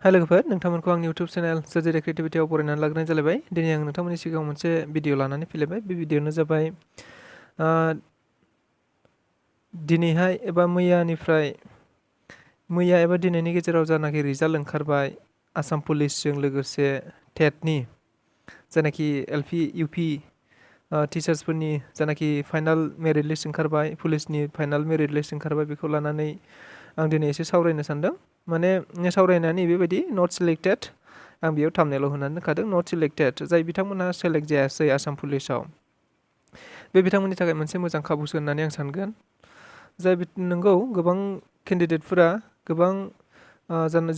हाय लोगोफोर नोंथांमोनखौ आंनि YouTube चेनेल सोरजिरि क्रिएटिभिटियाव बरायनानै लाग्रोनाय जालायबाय। दिनै आं नोंथांमोननि सिगाङाव मोनसे भिडिअ लानानै फैलायबाय। बे भिडिअआनो जाबाय दिनैहाय एबा मैया एबा दिनैनि गेजेराव जानाखि रिजाल्ट ओंखारबाय आसाम पुलिसजों लोगोसे टेटनि जानाखि एलपि इउपि टिचार्सफोरनि जानाखि फाइनाल मेरिट लिस्ट ओंखारबाय, पुलिसनि फाइनाल मेरिट लिस्ट ओंखारबाय, बेखौ लानानै आं दिनै एसे सावरायनो सानदों। माने सावरायनानै बेबायदि नट सिलेक्टेड आं बेयाव थाम्बनेलाव होनानै दोनखादों नट सिलेक्टेड। जाय बिथांमोनहा सेलेक्ट जायासै आसाम पुलिसाव, बे बिथांमोननि थाखाय मोनसे मोजां खाबुसो होननानै आं सानगोन। जाय नंगौ गोबां केन्डिडेटफोरा गोबां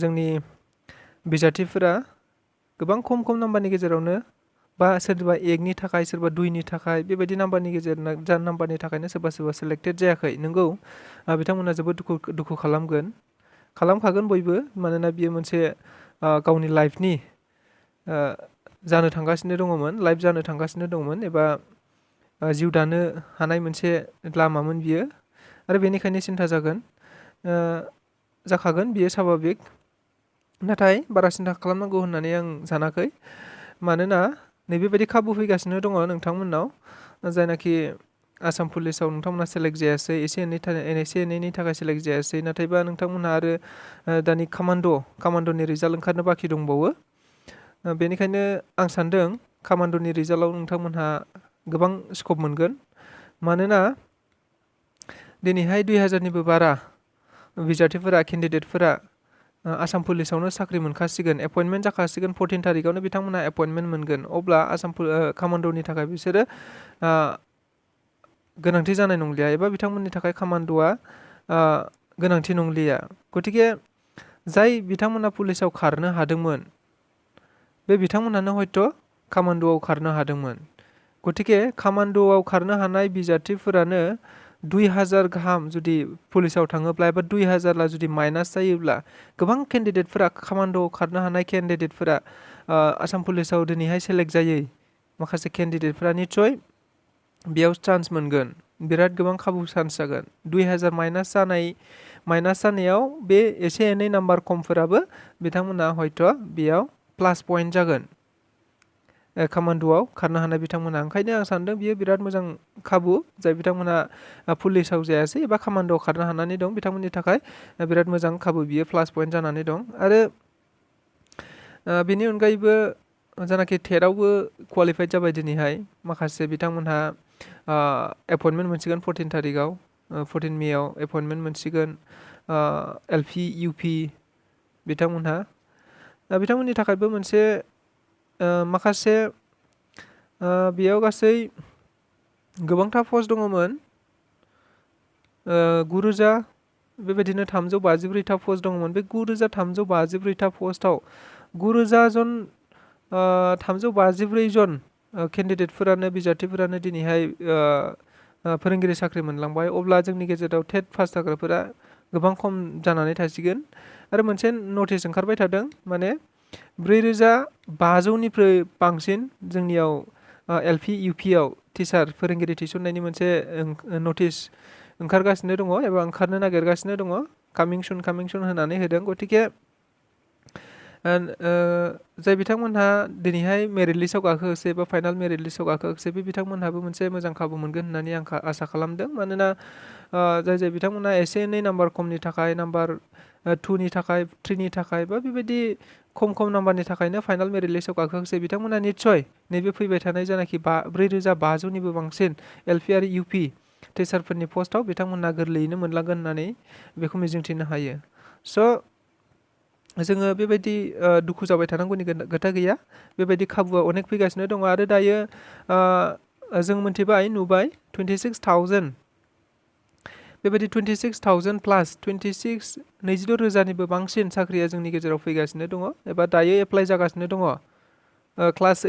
जोंनि बिजाथिफोरा गोबां खम नाम्बारनि गेजेरावनो बा सोरबा एकनि थाखाय सोरबा दुइनि थाखाय बेबायदि नाम्बारनि थाखायनो सोरबा सेलेक्टेड जायाखै। नंगौ बिथांमोना जोबोद दुखु खालामखागोन बयबो, मानोना बियो मोनसे गावनि लाइफनि जानो थांगासिनो दंमोन एबा जिउ दानो हानाय मोनसे लामामोन बियो, आरो बेनिखायनो सिन्था जाखागोन बियो स्वाभाबिक। नाथाय बारा सिन्था खालामनांगौ होननानै आं सानाखै, मानोना नैबेबायदि खाबु फैगासिनो दङ नोंथांमोननाव। जायनाखि आसाम पुलिसाव नोंथांमोना सेलेक्ट जायासै, एसे एनैनि थाखाय सेलेक्ट जायासै, नाथायबा नोंथांमोनहा आरो दानि कामान्ड'नि रिजाल्ट ओंखारनो बाखि दंबावो। बेनिखायनो आं सान्दों कामान्ड'नि रिजाल्टआव नोंथांमोनहा गोबां स्कप मोनगोन। मानोना दिनैहाय 2000निबो बारा बिजाथिफोरा केन्डिडेटफोरा आसाम पुलिसावनो साख्रि मोनखासिगोन, एपइन्टमेन्ट जाखासिगोन। 14 तारिखआवनो बिथांमोना एपइन्टमेन्ट मोनगोन। अब्ला कामान्ड'नि थाखाय बिसोरो गोनांथि जानाय नंलिया, एबा बिथांमोननि थाखाय कामान्ड'आ गोनांथि नंलिया। गतिके जाय बिथांमोना पुलिसाव खारनो हादोंमोन, बे बिथांमोनानो हयथ' कामान्ड'आव खारनो हादोंमोन। गतिके कामान्ड'आव खारनो हानाय बिजाथिफोरानो 2000 गाहाम जुदि पुलिसाव थाङोब्ला, एबा 2000 जुदि माइनास जायोब्ला, गोबां केन्डिडेटफोरा कामान्ड'आव खारनो हानाय केन्डिडेटफोरा आसाम पुलिसाव दिनैहाय सेलेक्ट जायै माखासे केन्डिडेटफोरा निस्सय बेयाव चान्स मोनगोन। बिराद गोबां खाबु चान्स जागोन। 2000 माइनास जानायाव बे एसे एनै नाम्बार खमफोराबो बिथांमोना हयथ' बेयाव प्लास पइन्ट जागोन कामान्ड'आव खारनो हानाय बिथांमोना। ओंखायनो आं सान्दों बियो बिराद मोजां खाबु। जाय बिथांमोना पुलिसाव जायासै एबा कामान्ड'आव खारनो हानानै दं, बिथांमोननि थाखाय बिराद मोजां खाबु, बियो प्लास पइन्ट जानानै दं। आरो बेनि अनगायैबो जानाखि टेटआवबो क्वालिफाइड जाबाय दिनैहाय माखासे बिथांमोनहा एपइन्टमेन्ट मोनसिगोन 14 तारिखआव, 14 मेआव एपइन्टमेन्ट मोनसिगोन एलपि इउपि बिथांमोननि थाखायबो मोनसे माखासे बेयाव गासै गोबांथा पस्ट दङमोन, 9000 बेबायदिनो 354था पस्ट दङमोन। बे 9354था पस्टआव 354 जन केन्डिडेटफोरानो, बिजाथिफोरानो दिनैहाय फोरोंगिरि साख्रि मोनलांबाय। अब्ला जोंनि गेजेराव टेट पास जाग्राफोरा गोबां खम जानानै थासिगोन। आरो मोनसे नटिस ओंखारबाय थादों, माने 4500निफ्राय बांसिन जोंनियाव एलपि इउपिआव फोरोंगिरि थिसननायनि मोनसे नटिस ओंखारगासिनो दङ, एबा ओंखारनो नागिरगासिनो दङ। कामिं सुन होनानै होदों। गतिके जाय बिथांमोनहा दिनैहाय मेरिट लिस्टआव गाखोआसै एबा फाइनाल मेरिट लिस्टआव गाखोआसै, बे बिथांमोनहाबो मोनसे मोजां खाबु मोनगोन होननानै आं आसा खालामदों। मानोना जाय बिथांमोनहा एसे एनै नाम्बार खमनि थाखाय, नाम्बार 2नि थाखाय, 3नि थाखाय, बा बेबायदि खम नाम्बारनि थाखायनो फाइनाल मेरिट लिस्टआव गाखोआसै, बिथांमोना निस्सय नैबे फैबाय थानाय जानाखि 4500निबो बांसिन एलपि आरो इउपि टिचारफोरनि पस्टआव बिथांमोनहा गोरलैयैनो मोनलांगोन होननानै बेखौ मिजिंथिनो हायो। स' जोङो बेबायदि दुखु जाबाय थानांगौनि खोथा गैया। बेबायदि खाबुआ अनेक फैगासिनो दङ। आरो दायो जों नुबाय 26,000 बेबायदि 26,000 प्लास 22,000निबो बांसिन साख्रिया जोंनि गेजेराव फैगासिनो दङ, एबा दायो एप्लाइ जागासिनो दङ। क्लास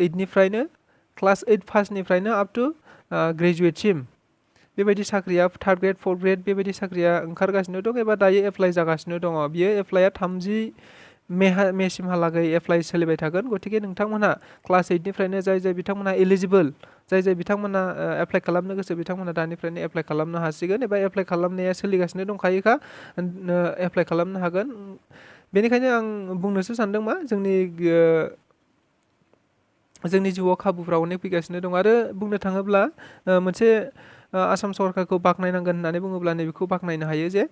8 पासनिफ्रायनो आप टु ग्रेजुवेटसिम बेबायदि साख्रिया, 3rd ग्रेड 4th ग्रेड बेबायदि साख्रिया ओंखारगासिनो दं, एबा दायो एप्लाइ जागासिनो दङ। बियो एप्लाइआ 30 मेसिमहालागै एप्लाइ सोलिबाय थागोन। गतिके नोंथांमोनहा क्लास 8निफ्रायनो जाय बिथांमोनहा एलिजिबोल, जाय बिथांमोनहा एप्लाइ खालामनो गोसो, बिथांमोनहा दानिफ्रायनो एप्लाइ खालामनो हासिगोन, एबा एप्लाइ खालामनाया सोलिगासिनो दंखायोखा, एप्लाइ खालामनो हागोन। बेनिखायनो आं बुंनोसो सानदों मा जोंनि जिउआव खाबुफ्रा अनेक फैगासिनो दं आरो बुंनो थाङोब्ला मोनसे आसाम सरकारखौ बाख्नायनांगोन होननानै बुङोब्ला नैबेखौ बाख्नायनो हायो जे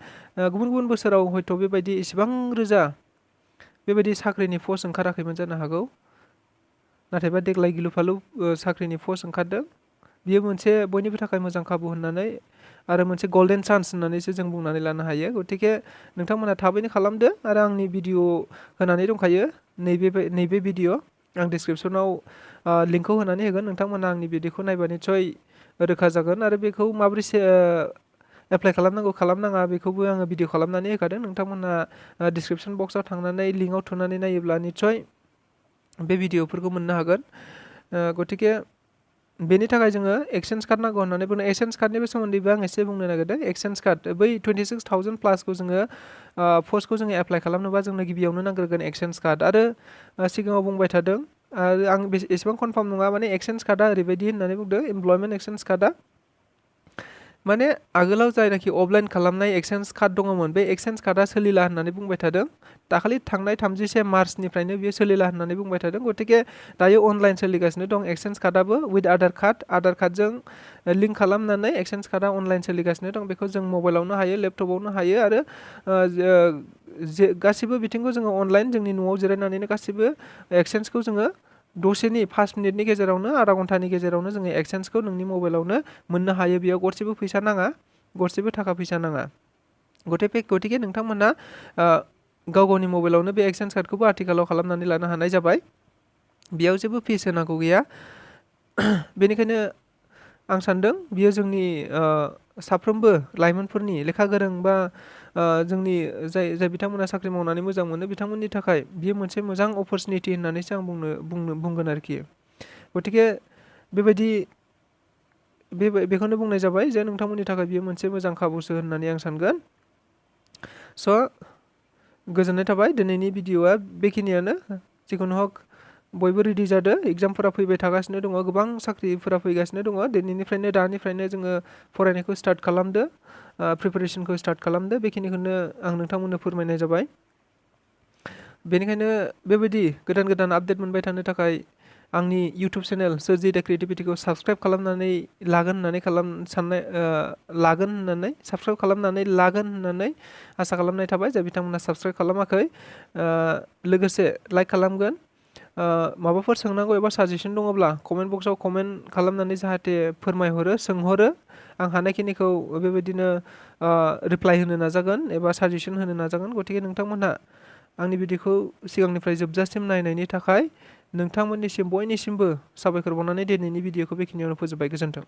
गुबुन गुबुन बोसोराव हयथ' बेबायदि इसिबां रोजा बेबायदि साख्रिनि पस्ट ओंखाराखैमोन जानो हागौ, नाथायबा देग्लाय गिलु फालु साख्रिनि पस्ट ओंखारदों। बियो मोनसे बयनिबो थाखाय मोजां खाबु होननानै आरो मोनसे गल्डेन चान्स होननानैसो जों बुंनानै लानो हायो। गतिके नोंथांमोना थाबैनो खालामदो आरो आंनि भिडिअ होनानै दंखायो, नैबे भिडिअ आं डिसक्रिपसनाव लिंकखौ होनानै होगोन। नोंथांमोना आंनि भिडिअखौ नायबा निस्सय रोखा जागोन आरो बेखौ माबोरै एप्लाइ खालामनांगौ खालामनाङा बेखौबो आङो भिडिअ खालामनानै होखादों। नोंथांमोना डिसक्रिपसन बक्सआव थांनानै लिंकआव थुनानै नायोब्ला निस्सय बे भिडिअफोरखौ मोननो हागोन। गतिके बेनि थाखाय जोङो एक्सचेन्ज कार्ड नांगौ होननानै बुङो। एक्सचेन्ज कार्डनि सोमोन्दैबो आं एसे बुंनो नागिरदों। एक्सचेन्ज कार्ड बै 26,000 प्लासखौ जोङो पस्टखौ जोङो एप्लाइ खालामनोबा जोंनो गिबियावनो नांग्रोगोन एक्सचेन्ज कार्ड। आरो सिगाङाव बुंबाय थादों आरो आं एसेबां कनफार्म नङा, माने एक्सचेन्ज कार्डआ ओरैबायदि होननानै बुंदों, इमप्लयमेन्ट एक्सचेन्ज कार्डआ माने आगोलाव जायनाखि अफलाइन खालामनाय एक्सचेन्ज कार्ड दङमोन बे एक्सचेन्ज कार्डआ सोलिला होननानै बुंबाय थादों। दाखालि थांनाय 31 मार्चनिफ्रायनो बियो सोलिला होननानै बुंबाय थादों। गतिके दायो अनलाइन सोलिगासिनो दं एक्सचेन्ज कार्डआबो उइथ आधार कार्डजों लिंक खालामनानै एक्सचेन्ज कार्डआ अनलाइन सोलिगासिनो दं। बेखौ जों मबाइलावनो हायो, लेपटपावनो हायो आरो गासिबो बिथिंखौ जोङो अनलाइन जोंनि न'आव जिरायनानैनो गासिबो एक्सचेन्जखौ जोङो दसेनि 5 मिनिटनि गेजेरावनो, आधा घन्टानि गेजेरावनो जोङो एक्सचेन्जखौ नोंनि मबाइलावनो मोननो हायो। बेयाव गरसेबो फैसा नाङा, गरसेबो थाखा फैसा नाङा। गतिके नोंथांमोना गाव गावनि मबाइलावनो बे एक्सचेन्ज कार्डखौबो आथिखालाव खालामनानै लानो हानाय जाबाय। बेयाव जेबो फिस होनांगौ गैया। बेनिखायनो आं सानदों बियो जोंनि साफ्रोमबो लाइमोनफोरनि, लेखा गोरों बा जोंनि जाय बिथांमोना साख्रि मावनानै मोजां मोनो बिथांमोननि थाखाय बियो मोनसे मोजां अपरचुनिटि होननानैसो आं बुंगोन आरोखि। गतिके बेखौनो बुंनाय जाबाय जे नोंथांमोननि थाखाय बियो मोनसे मोजां खाबुसो होननानै आं सानगोन। स' गोजोननाय थाबाय। दिनैनि भिडिअआ बेखिनियानो। जिखुनु हक बयबो रेडि जादो, एग्जामफोरा फैबाय थागासिनो दङ, गोबां साख्रिफोरा फैगासिनो दङ। दानिफ्रायनो जोङो फरायनायखौ स्टार्ट खालामदो, प्रिपेरेसनखौ स्टार्ट खालामदो। बेखिनिखौनो आं नोंथांमोननो फोरमायनाय जाबाय। बेनिखायनो बेबायदि गोदान गोदान आपडेट मोनबाय थानो थाखाय आंनि इउटुब चेनेल सोरजि दा क्रिएटिभिटिखौ साबस्क्राइब खालामनानै लागोन होननानै आसा खालामनाय थाबाय। जाय बिथांमोना साबस्क्राइब खालामाखै लोगोसे लाइक खालामगोन। माबाफोर सोंनांगौ एबा साजेसन दङब्ला कमेन्ट बक्सआव कमेन्ट खालामनानै जाहाथे सोंहरो, आं हानायखिनिखौ बेबायदिनो रिप्लाइ होनो नाजागोन एबा साजेसन होनो नाजागोन। गतिके नोंथांमोनहा आंनि भिडिअखौ सिगांनिफ्राय जोबजासिम नायनायनि थाखाय नोंथांमोननिसिम बयनिसिमबो साबायखर बावनानै दिनैनि भिडिअखौ बेखिनियावनो फोजोबबाय। गोजोन्थों।